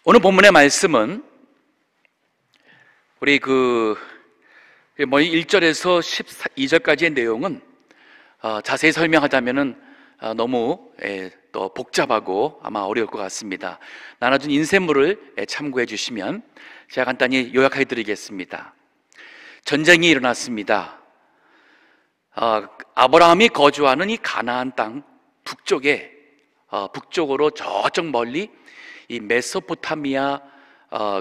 오늘 본문의 말씀은 우리 1절에서 12절까지의 내용은 자세히 설명하자면은 너무 또 복잡하고 아마 어려울 것 같습니다. 나눠준 인쇄물을 참고해 주시면 제가 간단히 요약해 드리겠습니다. 전쟁이 일어났습니다. 아브라함이 거주하는 이 가나안 땅 북쪽으로 저쪽 멀리 이 메소포타미아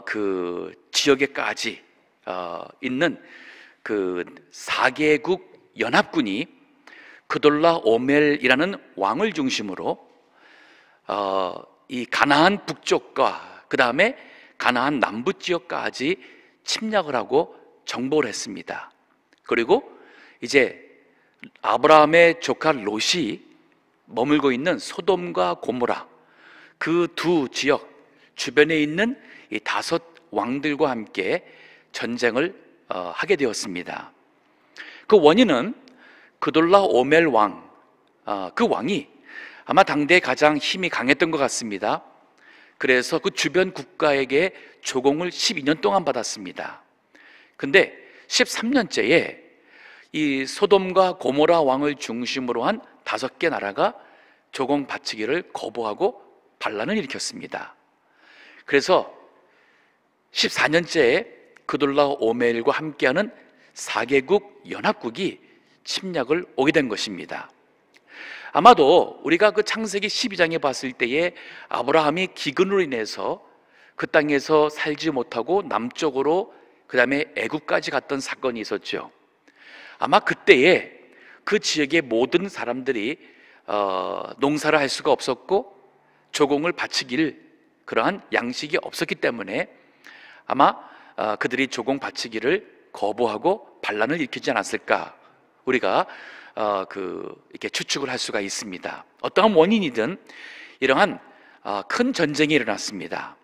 그 지역에까지 있는 그 4개국 연합군이 그돌라 오멜이라는 왕을 중심으로 이 가나안 북쪽과 그 다음에 가나안 남부 지역까지 침략을 하고 정복을 했습니다. 그리고 이제 아브라함의 조카 롯이 머물고 있는 소돔과 고모라 그 두 지역 주변에 있는 이 5 왕들과 함께 전쟁을 하게 되었습니다. 그 원인은 그돌라 오멜 왕, 그 왕이 아마 당대에 가장 힘이 강했던 것 같습니다. 그래서 그 주변 국가에게 조공을 12년 동안 받았습니다. 근데 13년째에 이 소돔과 고모라 왕을 중심으로 한 5개 나라가 조공 바치기를 거부하고 반란을 일으켰습니다. 그래서 14년째에 그돌라 오멜과 함께하는 4개국 연합국이 침략을 오게 된 것입니다. 아마도 우리가 그 창세기 12장에 봤을 때에 아브라함이 기근으로 인해서 그 땅에서 살지 못하고 남쪽으로 그 다음에 애굽까지 갔던 사건이 있었죠. 아마 그때에 그 지역의 모든 사람들이 농사를 할 수가 없었고 조공을 바치길 그러한 양식이 없었기 때문에 아마 그들이 조공 바치기를 거부하고 반란을 일으키지 않았을까 우리가 이렇게 추측을 할 수가 있습니다. 어떠한 원인이든 이러한 큰 전쟁이 일어났습니다.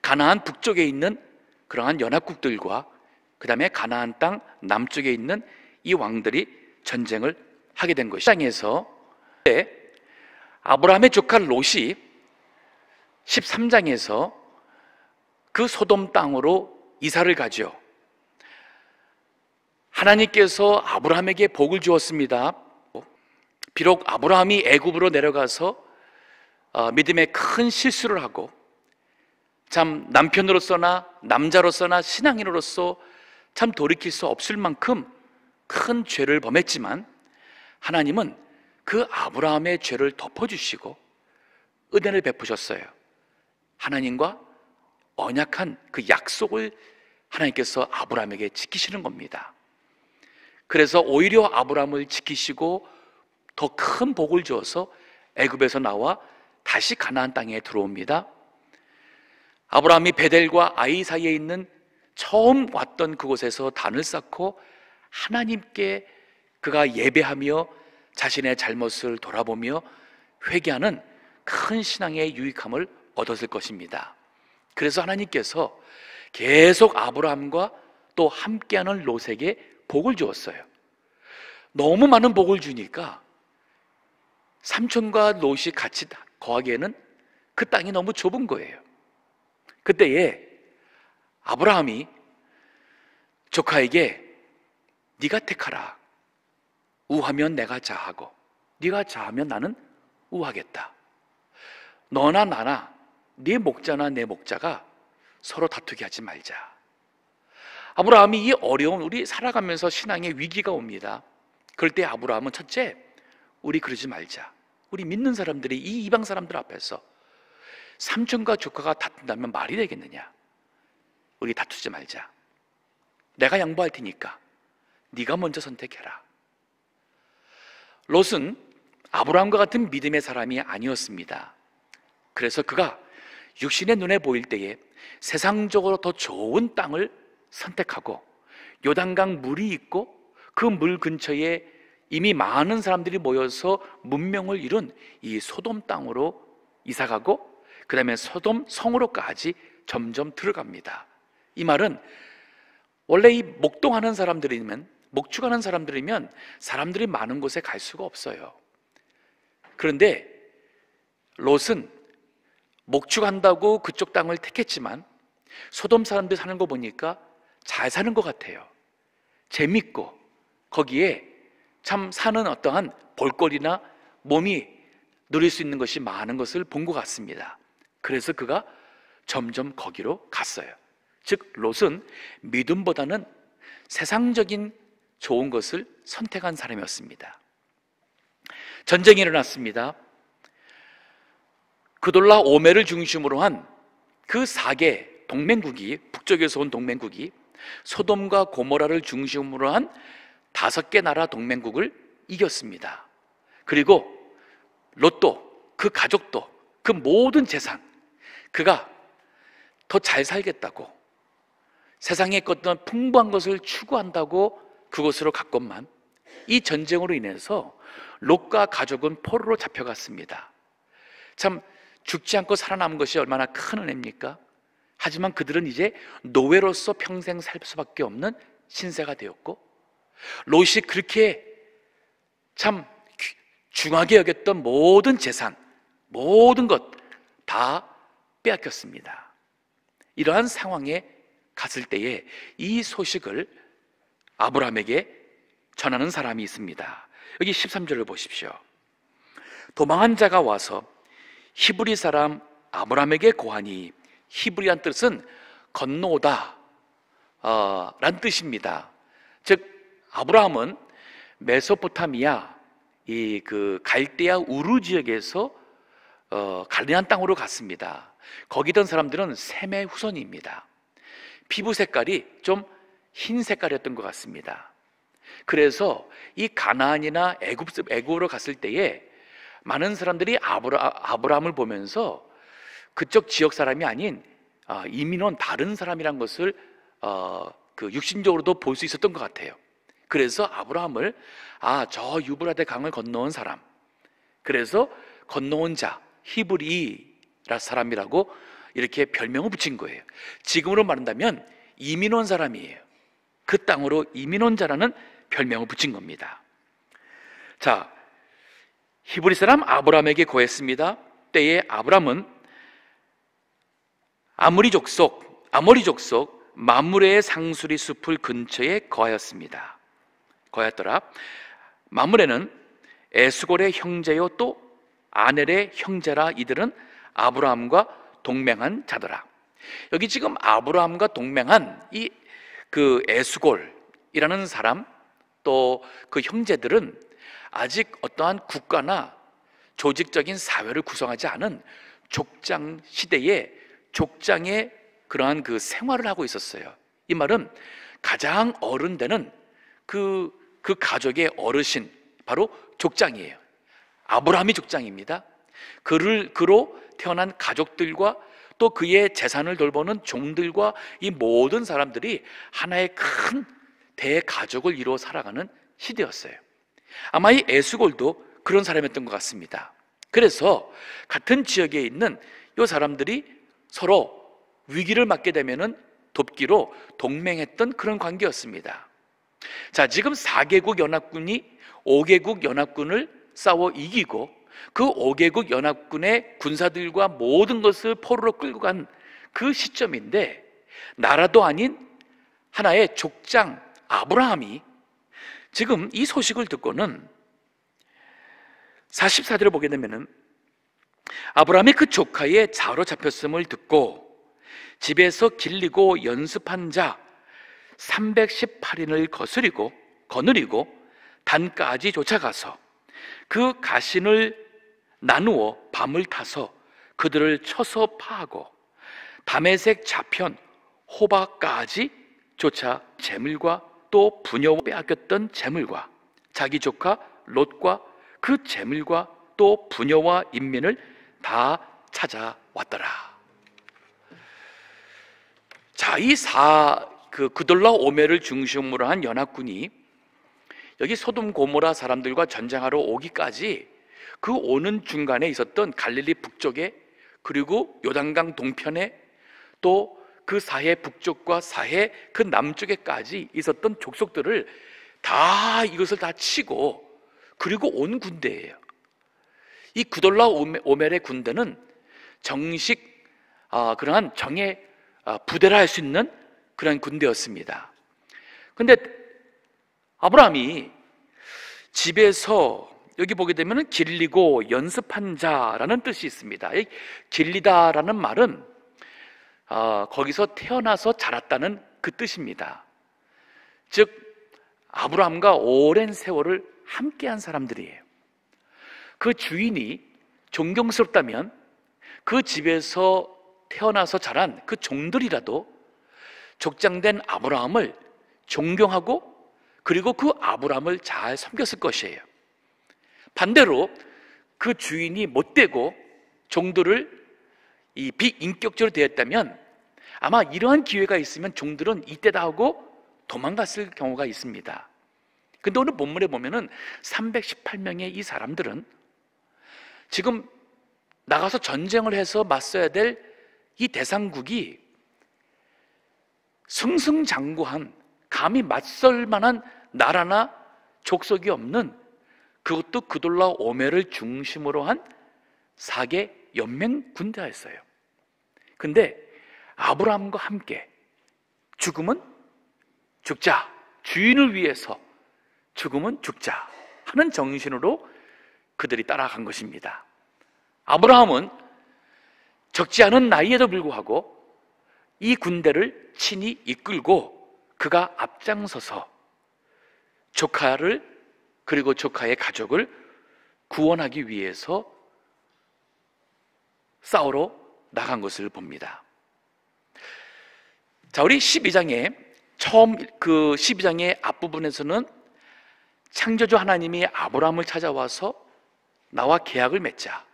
가나안 북쪽에 있는 그러한 연합국들과 그 다음에 가나안 땅 남쪽에 있는 이 왕들이 전쟁을 하게 된 것이죠. 땅에서 아브라함의 조카 롯이 13장에서 그 소돔 땅으로 이사를 가죠. 하나님께서 아브라함에게 복을 주었습니다. 비록 아브라함이 애굽으로 내려가서 믿음의 큰 실수를 하고 참 남편으로서나 남자로서나 신앙인으로서 참 돌이킬 수 없을 만큼 큰 죄를 범했지만 하나님은 그 아브라함의 죄를 덮어주시고 은혜를 베푸셨어요. 하나님과 언약한 그 약속을 하나님께서 아브라함에게 지키시는 겁니다. 그래서 오히려 아브라함을 지키시고 더 큰 복을 주어서 애굽에서 나와 다시 가나안 땅에 들어옵니다. 아브라함이 베델과 아이 사이에 있는 처음 왔던 그곳에서 단을 쌓고 하나님께 그가 예배하며 자신의 잘못을 돌아보며 회개하는 큰 신앙의 유익함을 얻었을 것입니다. 그래서 하나님께서 계속 아브라함과 또 함께하는 롯에게 복을 주었어요. 너무 많은 복을 주니까 삼촌과 롯이 같이 거하기에는 그 땅이 너무 좁은 거예요. 그때에 아브라함이 조카에게 네가 택하라. 우하면 내가 자하고 네가 자하면 나는 우하겠다. 너나 나나 네 목자나 내 목자가 서로 다투게 하지 말자. 아브라함이 이 어려운 우리 살아가면서 신앙의 위기가 옵니다. 그럴 때 아브라함은 첫째, 우리 그러지 말자. 우리 믿는 사람들이 이 이방 사람들 앞에서 삼촌과 조카가 다툰다면 말이 되겠느냐. 우리 다투지 말자. 내가 양보할 테니까 네가 먼저 선택해라. 롯은 아브라함과 같은 믿음의 사람이 아니었습니다. 그래서 그가 육신의 눈에 보일 때에 세상적으로 더 좋은 땅을 선택하고 요단강 물이 있고 그 물 근처에 이미 많은 사람들이 모여서 문명을 이룬 이 소돔 땅으로 이사가고 그 다음에 소돔 성으로까지 점점 들어갑니다. 이 말은 원래 이 목동하는 사람들이면 목축하는 사람들이면 사람들이 많은 곳에 갈 수가 없어요. 그런데 롯은 목축한다고 그쪽 땅을 택했지만 소돔 사람들 사는 거 보니까 잘 사는 것 같아요. 재밌고 거기에 참 사는 어떠한 볼거리나 몸이 누릴 수 있는 것이 많은 것을 본 것 같습니다. 그래서 그가 점점 거기로 갔어요. 즉 롯은 믿음보다는 세상적인 좋은 것을 선택한 사람이었습니다. 전쟁이 일어났습니다. 그돌라 오멜을 중심으로 한 그 4개 동맹국이, 북쪽에서 온 동맹국이 소돔과 고모라를 중심으로 한 5개 나라 동맹국을 이겼습니다. 그리고 롯도, 그 가족도, 그 모든 재산, 그가 더 잘 살겠다고, 세상에 어떤 풍부한 것을 추구한다고 그곳으로 갔건만 이 전쟁으로 인해서 롯과 가족은 포로로 잡혀갔습니다. 참 죽지 않고 살아남은 것이 얼마나 큰 은혜입니까? 하지만 그들은 이제 노예로서 평생 살 수밖에 없는 신세가 되었고, 롯이 그렇게 참 중하게 여겼던 모든 재산, 모든 것 다 빼앗겼습니다. 이러한 상황에 갔을 때에 이 소식을 아브라함에게 전하는 사람이 있습니다. 여기 13절을 보십시오. 도망한 자가 와서 히브리 사람 아브라함에게 고하니, 히브리란 뜻은 건너오다 란 뜻입니다. 즉 아브라함은 메소포타미아 이 그 갈대아 우르 지역에서 갈대안 땅으로 갔습니다. 거기 있던 사람들은 셈의 후손입니다. 피부 색깔이 좀 흰 색깔이었던 것 같습니다. 그래서 이 가나안이나 애굽으로 갔을 때에 많은 사람들이 아브라함을 보면서 그쪽 지역 사람이 아닌 이민 온 다른 사람이란 것을 그 육신적으로도 볼 수 있었던 것 같아요. 그래서 아브라함을 저 유브라데 강을 건너온 사람, 그래서 건너온 자, 히브리라 사람이라고 이렇게 별명을 붙인 거예요. 지금으로 말한다면 이민 온 사람이에요. 그 땅으로 이민 온 자라는 별명을 붙인 겁니다. 자, 히브리 사람 아브라함에게 고했습니다. 때에 아브라함은 아모리 족속 마므레의 상수리 숲을 근처에 거하였습니다. 거하였더라. 마므레는 에스골의 형제요 또 아넬의 형제라. 이들은 아브라함과 동맹한 자더라. 여기 지금 아브라함과 동맹한 이 그 에스골이라는 사람, 또 그 형제들은 아직 어떠한 국가나 조직적인 사회를 구성하지 않은 족장 시대에 족장의 그러한 그 생활을 하고 있었어요. 이 말은 가장 어른되는 그 가족의 어르신, 바로 족장이에요. 아브라함이 족장입니다. 그로 태어난 가족들과 또 그의 재산을 돌보는 종들과 이 모든 사람들이 하나의 큰 대가족을 이루어 살아가는 시대였어요. 아마 이 에스골도 그런 사람이었던 것 같습니다. 그래서 같은 지역에 있는 이 사람들이 서로 위기를 맞게 되면은 돕기로 동맹했던 그런 관계였습니다. 자, 지금 4개국 연합군이 5개국 연합군을 싸워 이기고 그 5개국 연합군의 군사들과 모든 것을 포로로 끌고 간 그 시점인데, 나라도 아닌 하나의 족장 아브라함이 지금 이 소식을 듣고는 44절을 보게 되면은 아브라함이 그 조카의 자로 잡혔음을 듣고 집에서 길리고 연습한 자 318인을 거느리고 단까지 쫓아가서 그 가신을 나누어 밤을 타서 그들을 쳐서 파하고 다메섹 좌편 호바까지 쫓아 재물과 또 부녀와 빼앗겼던 재물과 자기 조카 롯과 그 재물과 또 부녀와 인민을 다 찾아왔더라. 자, 이 그돌라 오멜을 중심으로 한 연합군이 여기 소돔 고모라 사람들과 전쟁하러 오기까지 그 오는 중간에 있었던 갈릴리 북쪽에, 그리고 요단강 동편에, 또 그 사해 북쪽과 사해 그 남쪽에까지 있었던 족속들을 이것을 다 치고 그리고 온 군대예요. 이 그돌라 오멜의 군대는 정식 그러한 정예 부대를 할 수 있는 그런 군대였습니다. 근데 아브라함이 집에서 여기 보게 되면 길리고 연습한 자라는 뜻이 있습니다. 이 길리다라는 말은 거기서 태어나서 자랐다는 그 뜻입니다. 즉 아브라함과 오랜 세월을 함께한 사람들이에요. 그 주인이 존경스럽다면 그 집에서 태어나서 자란 그 종들이라도 족장된 아브라함을 존경하고 그리고 그 아브라함을 잘 섬겼을 것이에요. 반대로 그 주인이 못되고 종들을 비인격적으로 대했다면 아마 이러한 기회가 있으면 종들은 이때다 하고 도망갔을 경우가 있습니다. 근데 오늘 본문에 보면은 318명의 이 사람들은 지금 나가서 전쟁을 해서 맞서야 될 이 대상국이 승승장구한 감히 맞설 만한 나라나 족속이 없는 그것도 그돌라 오멜을 중심으로 한 4개 연맹 군대였어요. 근데 아브라함과 함께 죽음은 죽자, 주인을 위해서 죽음은 죽자 하는 정신으로 그들이 따라간 것입니다. 아브라함은 적지 않은 나이에도 불구하고 이 군대를 친히 이끌고 그가 앞장서서 조카를 그리고 조카의 가족을 구원하기 위해서 싸우러 나간 것을 봅니다. 자, 우리 12장의 처음 그 12장의 앞부분에서는 창조주 하나님이 아브라함을 찾아와서 나와 계약을 맺자.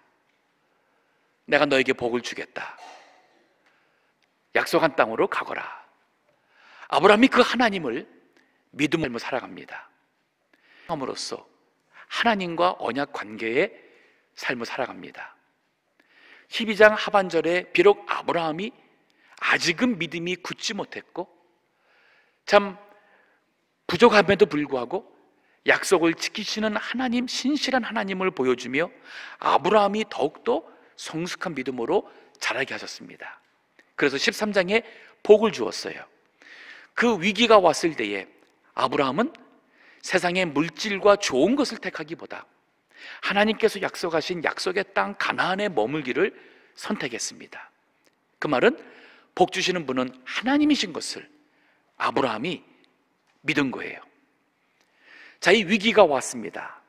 내가 너에게 복을 주겠다. 약속한 땅으로 가거라. 아브라함이 그 하나님을 믿음으로 살아갑니다. 함으로써 하나님과 언약 관계의 삶을 살아갑니다. 12장 하반절에 비록 아브라함이 아직은 믿음이 굳지 못했고 참 부족함에도 불구하고 약속을 지키시는 하나님, 신실한 하나님을 보여주며 아브라함이 더욱더 성숙한 믿음으로 자라게 하셨습니다. 그래서 13장에 복을 주었어요. 그 위기가 왔을 때에 아브라함은 세상의 물질과 좋은 것을 택하기보다 하나님께서 약속하신 약속의 땅 가나안에 머물기를 선택했습니다. 그 말은 복 주시는 분은 하나님이신 것을 아브라함이 믿은 거예요. 자, 이 위기가 왔습니다.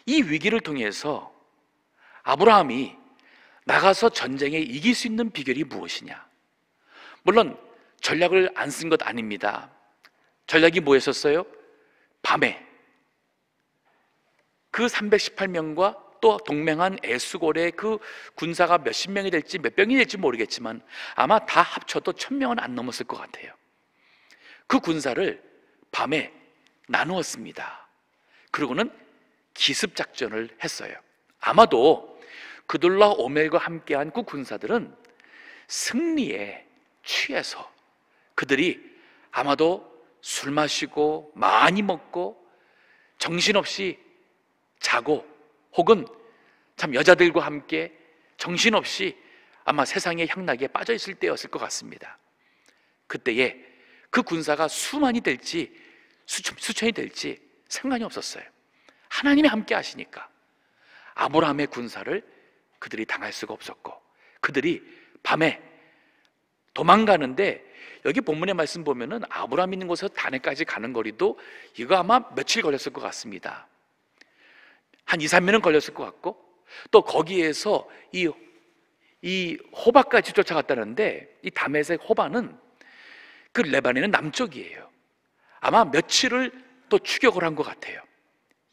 이 위기를 통해서 아브라함이 나가서 전쟁에 이길 수 있는 비결이 무엇이냐? 물론 전략을 안 쓴 것 아닙니다. 전략이 뭐였었어요? 밤에 그 318명과 또 동맹한 에스골의 그 군사가 몇십 명이 될지 몇 병이 될지 모르겠지만 아마 다 합쳐도 1000명은 안 넘었을 것 같아요. 그 군사를 밤에 나누었습니다. 그리고는 기습작전을 했어요. 아마도 그돌라 오멜과 함께한 그 군사들은 승리에 취해서 그들이 아마도 술 마시고 많이 먹고 정신없이 자고 혹은 참 여자들과 함께 정신없이 아마 세상의 향락에 빠져 있을 때였을 것 같습니다. 그때에 그 군사가 수만이 될지 수천이 될지 상관이 없었어요. 하나님이 함께 하시니까 아브라함의 군사를 그들이 당할 수가 없었고 그들이 밤에 도망가는데 여기 본문의 말씀 보면은 아브라함 있는 곳에서 다네까지 가는 거리도 이거 아마 며칠 걸렸을 것 같습니다. 한 2, 3년은 걸렸을 것 같고 또 거기에서 이 호바까지 쫓아갔다는데 이 다메섹 호바는 그 레바논의 남쪽이에요. 아마 며칠을 또 추격을 한 것 같아요.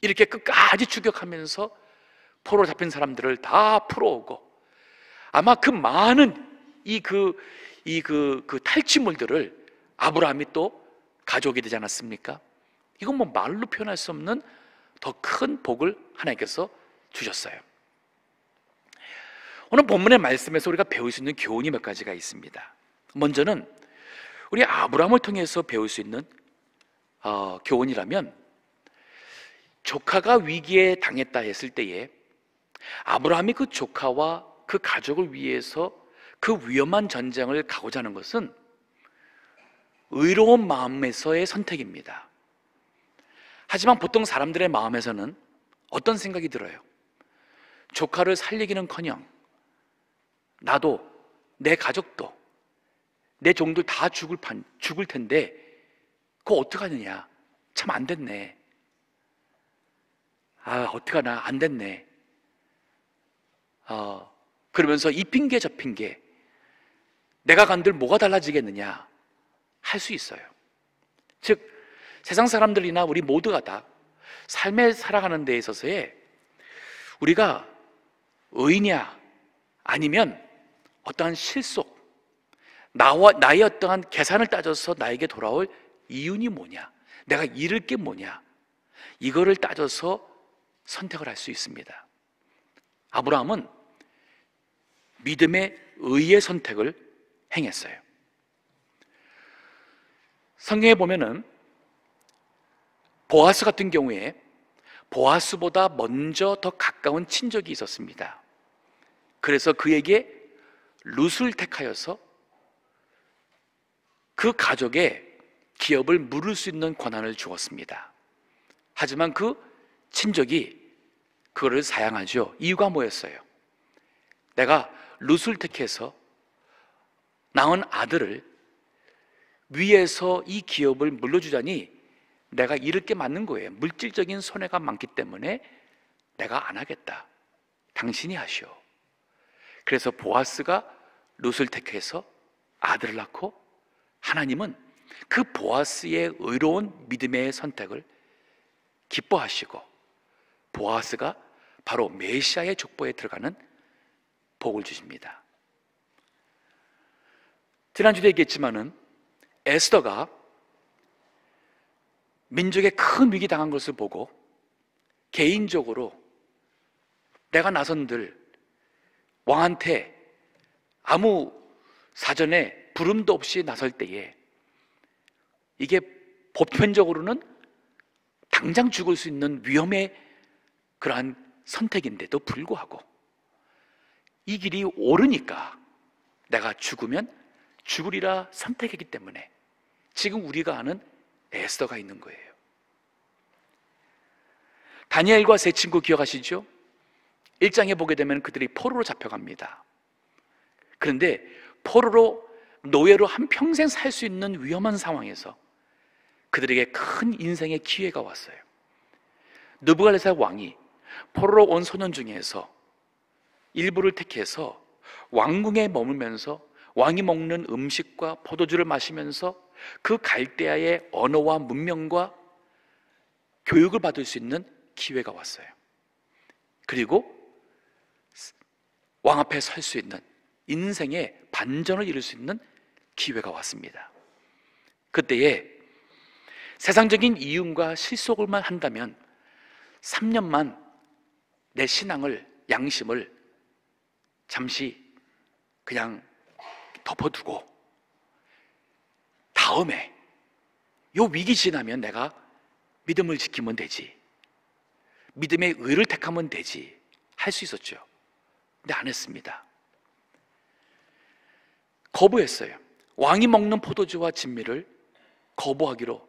이렇게 끝까지 추격하면서 포로 잡힌 사람들을 다 풀어오고 아마 그 많은 그 탈취물들을 아브라함이 또 가져오게 되지 않았습니까? 이건 뭐 말로 표현할 수 없는 더 큰 복을 하나님께서 주셨어요. 오늘 본문의 말씀에서 우리가 배울 수 있는 교훈이 몇 가지가 있습니다. 먼저는 우리 아브라함을 통해서 배울 수 있는 교훈이라면 조카가 위기에 당했다 했을 때에 아브라함이 그 조카와 그 가족을 위해서 그 위험한 전쟁을 가고자 하는 것은 의로운 마음에서의 선택입니다. 하지만 보통 사람들의 마음에서는 어떤 생각이 들어요? 조카를 살리기는커녕 나도, 내 가족도, 내 종들 다 죽을 텐데 그거 어떡하느냐, 참 안 됐네, 어떡하나, 안 됐네, 그러면서 이 핑계 저 핑계, 내가 간들 뭐가 달라지겠느냐 할 수 있어요. 즉 세상 사람들이나 우리 모두가 다 삶에 살아가는 데 있어서의 우리가 의냐 아니면 어떠한 실속, 나의 어떠한 계산을 따져서 나에게 돌아올 이윤이 뭐냐, 내가 잃을 게 뭐냐, 이거를 따져서 선택을 할 수 있습니다. 아브라함은 믿음의 의의 선택을 행했어요. 성경에 보면은 보아스 같은 경우에 보아스보다 먼저 더 가까운 친족이 있었습니다. 그래서 그에게 룻을 택하여서 그 가족의 기업을 물을 수 있는 권한을 주었습니다. 하지만 그 친족이 그거를 사양하죠. 이유가 뭐였어요? 내가 룻을 택해서 낳은 아들을 위에서 이 기업을 물려주자니 내가 잃을 게 맞는 거예요. 물질적인 손해가 많기 때문에 내가 안 하겠다, 당신이 하시오. 그래서 보아스가 룻을 택해서 아들을 낳고, 하나님은 그 보아스의 의로운 믿음의 선택을 기뻐하시고 보아스가 바로 메시아의 족보에 들어가는 복을 주십니다. 지난주도 얘기했지만은 에스더가 민족에 큰 위기 당한 것을 보고 개인적으로 내가 나선들 왕한테 아무 사전에 부름도 없이 나설 때에 이게 보편적으로는 당장 죽을 수 있는 위험의 그러한 선택인데도 불구하고 이 길이 옳으니까 내가 죽으면 죽으리라 선택했기 때문에 지금 우리가 아는 에스더가 있는 거예요. 다니엘과 세 친구 기억하시죠? 1장에 보게 되면 그들이 포로로 잡혀갑니다. 그런데 포로로, 노예로 한평생 살 수 있는 위험한 상황에서 그들에게 큰 인생의 기회가 왔어요. 느부갓네살 왕이 포로로 온 소년 중에서 일부를 택해서 왕궁에 머물면서 왕이 먹는 음식과 포도주를 마시면서 그 갈대아의 언어와 문명과 교육을 받을 수 있는 기회가 왔어요. 그리고 왕 앞에 설 수 있는, 인생의 반전을 이룰 수 있는 기회가 왔습니다. 그때에 세상적인 이윤과 실속을만 한다면 3년만 내 신앙을, 양심을 잠시 그냥 덮어두고 다음에 요 위기 지나면 내가 믿음을 지키면 되지, 믿음의 의를 택하면 되지 할 수 있었죠. 근데 안 했습니다. 거부했어요. 왕이 먹는 포도주와 진미를 거부하기로,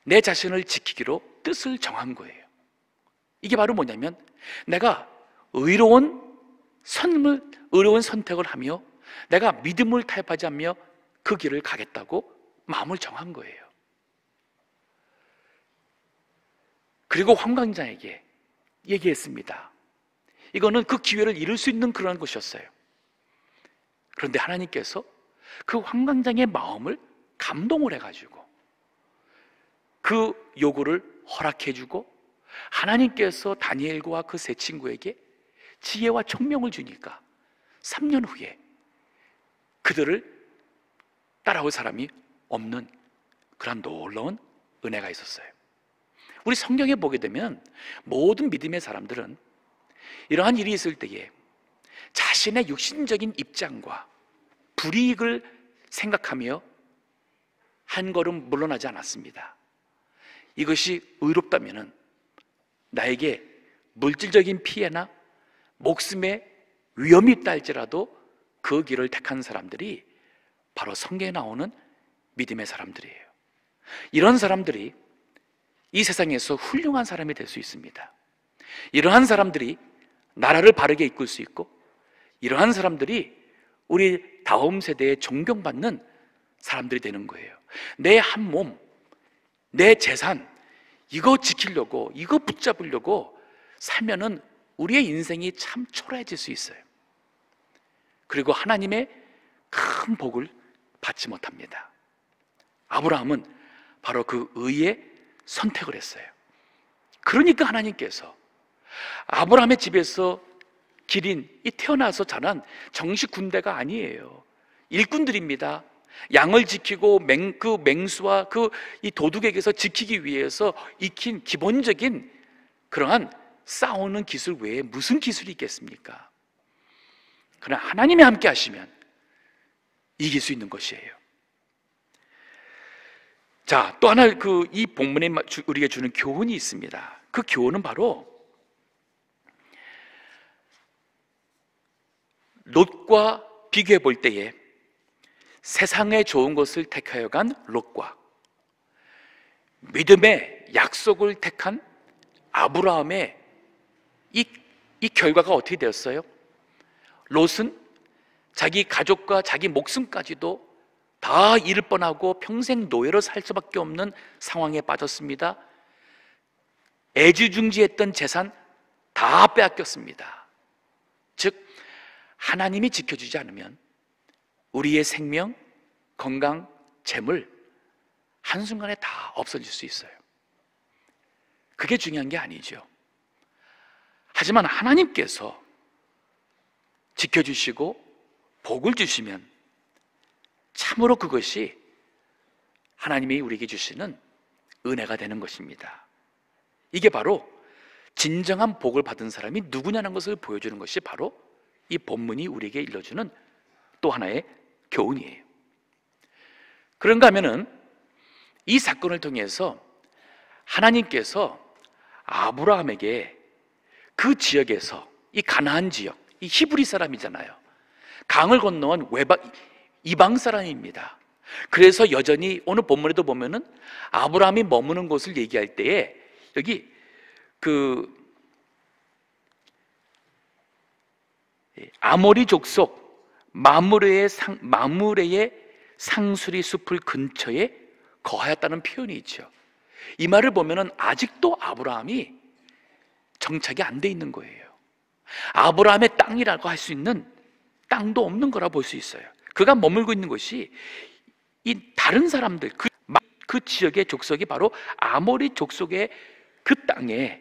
내 자신을 지키기로 뜻을 정한 거예요. 이게 바로 뭐냐면 내가 의로운 선택을 하며 내가 믿음을 타협하지 않으며 그 길을 가겠다고 마음을 정한 거예요. 그리고 황광장에게 얘기했습니다. 이거는 그 기회를 잃을 수 있는 그런 것이었어요. 그런데 하나님께서 그 황광장의 마음을 감동을 해가지고 그 요구를 허락해주고, 하나님께서 다니엘과 그 세 친구에게 지혜와 총명을 주니까 3년 후에 그들을 따라올 사람이 없는 그런 놀라운 은혜가 있었어요. 우리 성경에 보게 되면 모든 믿음의 사람들은 이러한 일이 있을 때에 자신의 육신적인 입장과 불이익을 생각하며 한 걸음 물러나지 않았습니다. 이것이 의롭다면 나에게 물질적인 피해나 목숨의 위험이 있다 할지라도 그 길을 택한 사람들이 바로 성경에 나오는 믿음의 사람들이에요. 이런 사람들이 이 세상에서 훌륭한 사람이 될 수 있습니다. 이러한 사람들이 나라를 바르게 이끌 수 있고, 이러한 사람들이 우리 다음 세대에 존경받는 사람들이 되는 거예요. 내 한 몸, 내 재산, 이거 지키려고, 이거 붙잡으려고 살면은 우리의 인생이 참 초라해질 수 있어요. 그리고 하나님의 큰 복을 받지 못합니다. 아브라함은 바로 그 의의 선택을 했어요. 그러니까 하나님께서 아브라함의 집에서 기린, 이 태어나서 자란 정식 군대가 아니에요. 일꾼들입니다. 양을 지키고 그 맹수와 이 도둑에게서 지키기 위해서 익힌 기본적인 그러한 싸우는 기술 외에 무슨 기술이 있겠습니까? 그러나 하나님이 함께 하시면 이길 수 있는 것이에요. 자, 또 하나 이 본문에 우리에게 주는 교훈이 있습니다. 그 교훈은 바로 롯과 비교해 볼 때에 세상에 좋은 것을 택하여 간 롯과 믿음의 약속을 택한 아브라함의 이 결과가 어떻게 되었어요? 롯은 자기 가족과 자기 목숨까지도 다 잃을 뻔하고 평생 노예로 살 수밖에 없는 상황에 빠졌습니다. 애지중지했던 재산 다 빼앗겼습니다. 즉 하나님이 지켜주지 않으면 우리의 생명, 건강, 재물 한순간에 다 없어질 수 있어요. 그게 중요한 게 아니죠. 하지만 하나님께서 지켜주시고 복을 주시면 참으로 그것이 하나님이 우리에게 주시는 은혜가 되는 것입니다. 이게 바로 진정한 복을 받은 사람이 누구냐는 것을 보여주는 것이 바로 이 본문이 우리에게 일러주는 또 하나의 교훈이에요. 그런가 하면은 이 사건을 통해서 하나님께서 아브라함에게 그 지역에서, 이 가나안 지역, 이 히브리 사람이잖아요. 강을 건너온 이방 사람입니다. 그래서 여전히 오늘 본문에도 보면은 아브라함이 머무는 곳을 얘기할 때에 여기 아모리 족속 마므레의 상수리 숲을 근처에 거하였다는 표현이 있죠. 이 말을 보면은 아직도 아브라함이 정착이 안 돼 있는 거예요. 아브라함의 땅이라고 할 수 있는 땅도 없는 거라 볼 수 있어요. 그가 머물고 있는 곳이 이 다른 사람들, 그 지역의 족속이 바로 아모리 족속의 그 땅에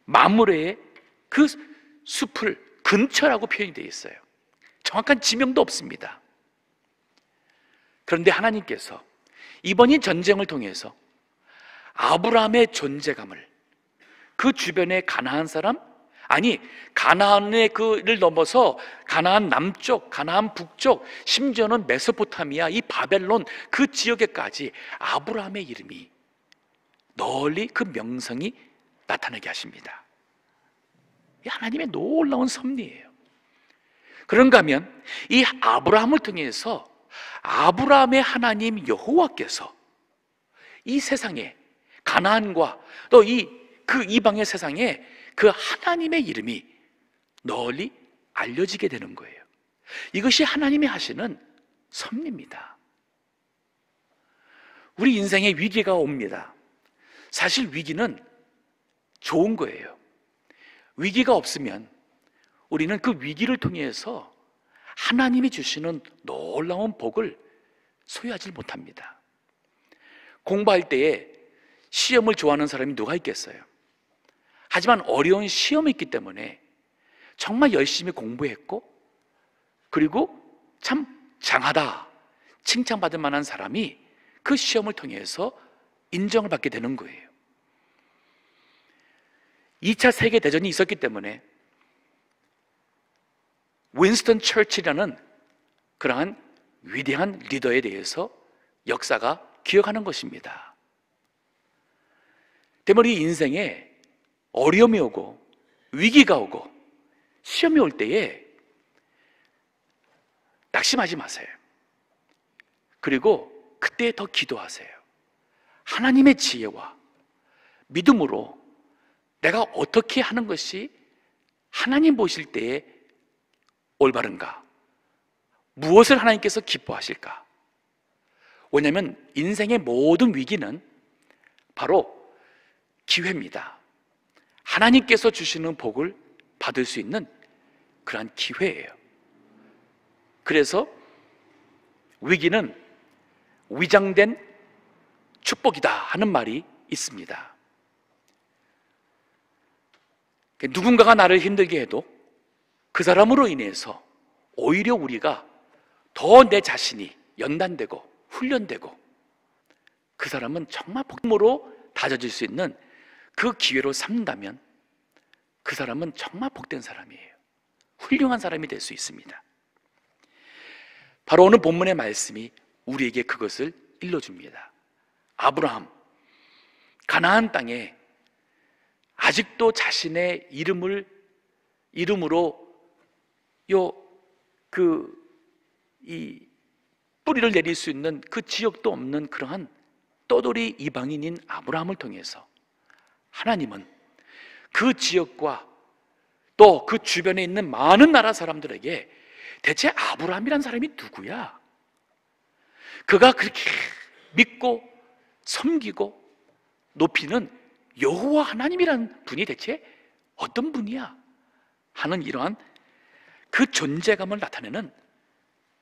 마므레의 그 숲을 근처라고 표현이 되어 있어요. 정확한 지명도 없습니다. 그런데 하나님께서 이번 이 전쟁을 통해서 아브라함의 존재감을 그 주변의 가나안 사람, 아니 가나안의 그를 넘어서 가나안 남쪽, 가나안 북쪽, 심지어는 메소포타미아, 이 바벨론 그 지역에까지 아브라함의 이름이 널리 그 명성이 나타나게 하십니다. 이 하나님의 놀라운 섭리예요. 그런가 하면 이 아브라함을 통해서 아브라함의 하나님 여호와께서 이 세상에 가나안과 또 그 이방의 세상에 그 하나님의 이름이 널리 알려지게 되는 거예요. 이것이 하나님이 하시는 섭리입니다. 우리 인생에 위기가 옵니다. 사실 위기는 좋은 거예요. 위기가 없으면 우리는 그 위기를 통해서 하나님이 주시는 놀라운 복을 소유하지 못합니다. 공부할 때에 시험을 좋아하는 사람이 누가 있겠어요? 하지만 어려운 시험이 있기 때문에 정말 열심히 공부했고, 그리고 참 장하다 칭찬받을 만한 사람이 그 시험을 통해서 인정을 받게 되는 거예요. 2차 세계대전이 있었기 때문에 윈스턴 처칠이라는 그러한 위대한 리더에 대해서 역사가 기억하는 것입니다. 때문에 인생에 어려움이 오고 위기가 오고 시험이 올 때에 낙심하지 마세요. 그리고 그때 더 기도하세요. 하나님의 지혜와 믿음으로 내가 어떻게 하는 것이 하나님 보실 때에 올바른가? 무엇을 하나님께서 기뻐하실까? 왜냐하면 인생의 모든 위기는 바로 기회입니다. 하나님께서 주시는 복을 받을 수 있는 그러한 기회예요. 그래서 위기는 위장된 축복이다 하는 말이 있습니다. 누군가가 나를 힘들게 해도 그 사람으로 인해서 오히려 우리가 더 내 자신이 연단되고 훈련되고 그 사람은 정말 복음으로 다져질 수 있는 그 기회로 삼는다면 그 사람은 정말 복된 사람이에요. 훌륭한 사람이 될 수 있습니다. 바로 오늘 본문의 말씀이 우리에게 그것을 일러줍니다. 아브라함, 가나안 땅에 아직도 자신의 이름으로 이 뿌리를 내릴 수 있는 그 지역도 없는 그러한 떠돌이 이방인인 아브라함을 통해서 하나님은 그 지역과 또 그 주변에 있는 많은 나라 사람들에게 대체 아브라함이란 사람이 누구야? 그가 그렇게 믿고 섬기고 높이는 여호와 하나님이라는 분이 대체 어떤 분이야? 하는 이러한 그 존재감을 나타내는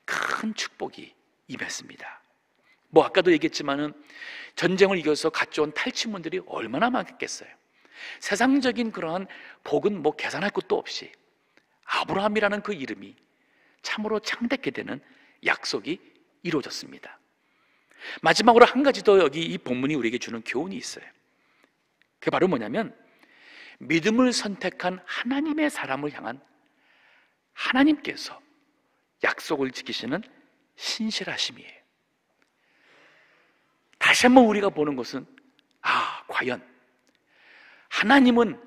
큰 축복이 임했습니다. 아까도 얘기했지만은 전쟁을 이겨서 가져온 탈취물들이 얼마나 많겠어요. 세상적인 그러한 복은 계산할 것도 없이 아브라함이라는 그 이름이 참으로 창대케 되는 약속이 이루어졌습니다. 마지막으로 한 가지 더 여기 이 본문이 우리에게 주는 교훈이 있어요. 그게 바로 뭐냐면 믿음을 선택한 하나님의 사람을 향한 하나님께서 약속을 지키시는 신실하심이에요. 다시 한번 우리가 보는 것은 과연 하나님은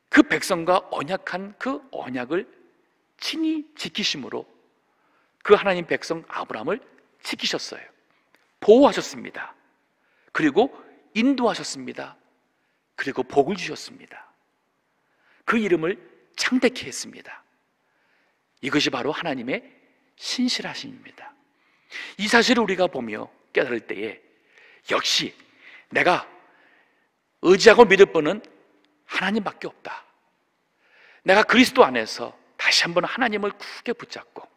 그 백성과 언약한 그 언약을 친히 지키심으로 그 하나님 백성 아브라함을 지키셨어요. 보호하셨습니다. 그리고 인도하셨습니다. 그리고 복을 주셨습니다. 그 이름을 창대케 했습니다. 이것이 바로 하나님의 신실하심입니다. 이 사실을 우리가 보며 깨달을 때에 역시 내가 의지하고 믿을 분은 하나님밖에 없다. 내가 그리스도 안에서 다시 한번 하나님을 굳게 붙잡고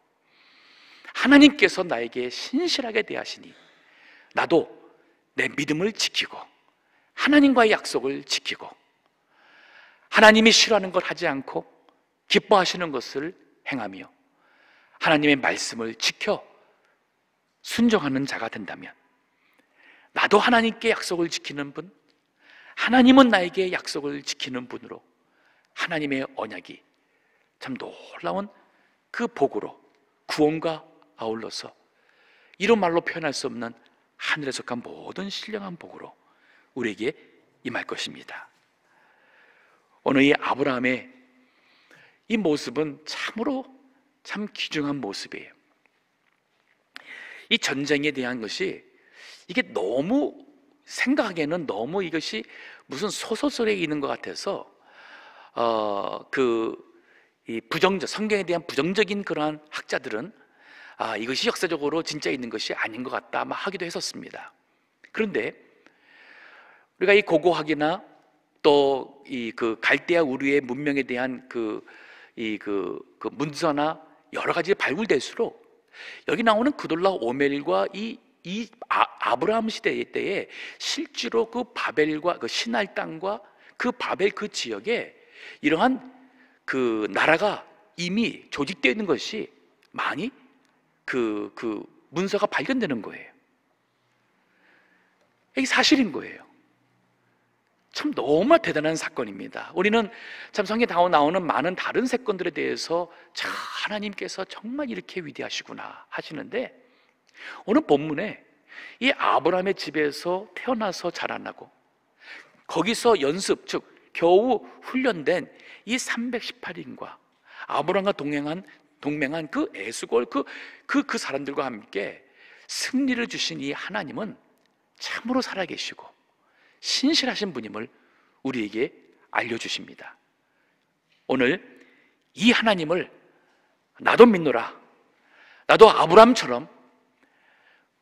하나님께서 나에게 신실하게 대하시니 나도 내 믿음을 지키고 하나님과의 약속을 지키고 하나님이 싫어하는 걸 하지 않고 기뻐하시는 것을 행하며 하나님의 말씀을 지켜 순종하는 자가 된다면 나도 하나님께 약속을 지키는 분, 하나님은 나에게 약속을 지키는 분으로 하나님의 언약이 참 놀라운 그 복으로 구원과 아울러서 이런 말로 표현할 수 없는 하늘에 속한 모든 신령한 복으로 우리에게 임할 것입니다. 오늘 이 아브라함의 이 모습은 참으로 참 귀중한 모습이에요. 이 전쟁에 대한 것이 이게 너무 생각하기에는 너무 이것이 무슨 소설속에 있는 것 같아서 이 성경에 대한 부정적인 그러한 학자들은 이것이 역사적으로 진짜 있는 것이 아닌 것 같다 하기도 했었습니다. 그런데 우리가 이 고고학이나 또 이 갈대아 우르의 문명에 대한 그 문서나 여러 가지 발굴될수록 여기 나오는 그돌라 오멜과 이 아브라함 시대 때에 실제로 그 바벨과 그 신할 땅과 그 바벨 그 지역에 이러한 그 나라가 이미 조직되어 있는 것이 많이 그 문서가 발견되는 거예요. 이게 사실인 거예요. 참 너무 대단한 사건입니다. 우리는 참 성경에 나오는 많은 다른 사건들에 대해서 참 하나님께서 정말 이렇게 위대하시구나 하시는데 오늘 본문에 이 아브라함의 집에서 태어나서 자라나고 거기서 연습, 즉 겨우 훈련된 이 318인과 아브라함과 동맹한 그 에스골 그 사람들과 함께 승리를 주신 이 하나님은 참으로 살아계시고 신실하신 분임을 우리에게 알려주십니다. 오늘 이 하나님을 나도 믿노라, 나도 아브라함처럼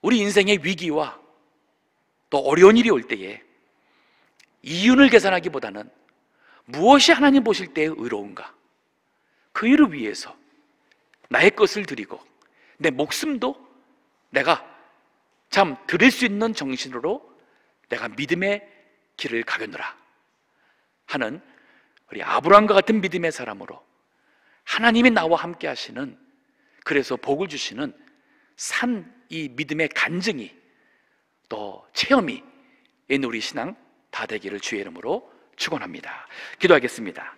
우리 인생의 위기와 또 어려운 일이 올 때에 이윤을 계산하기보다는 무엇이 하나님 보실 때에 의로운가, 그 일을 위해서 나의 것을 드리고 내 목숨도 내가 참 드릴 수 있는 정신으로 내가 믿음의 길을 가겠노라 하는 우리 아브라함과 같은 믿음의 사람으로 하나님이 나와 함께 하시는, 그래서 복을 주시는 이 믿음의 간증이 또 체험이 있는 우리 신앙 다 되기를 주의 이름으로 축원합니다. 기도하겠습니다.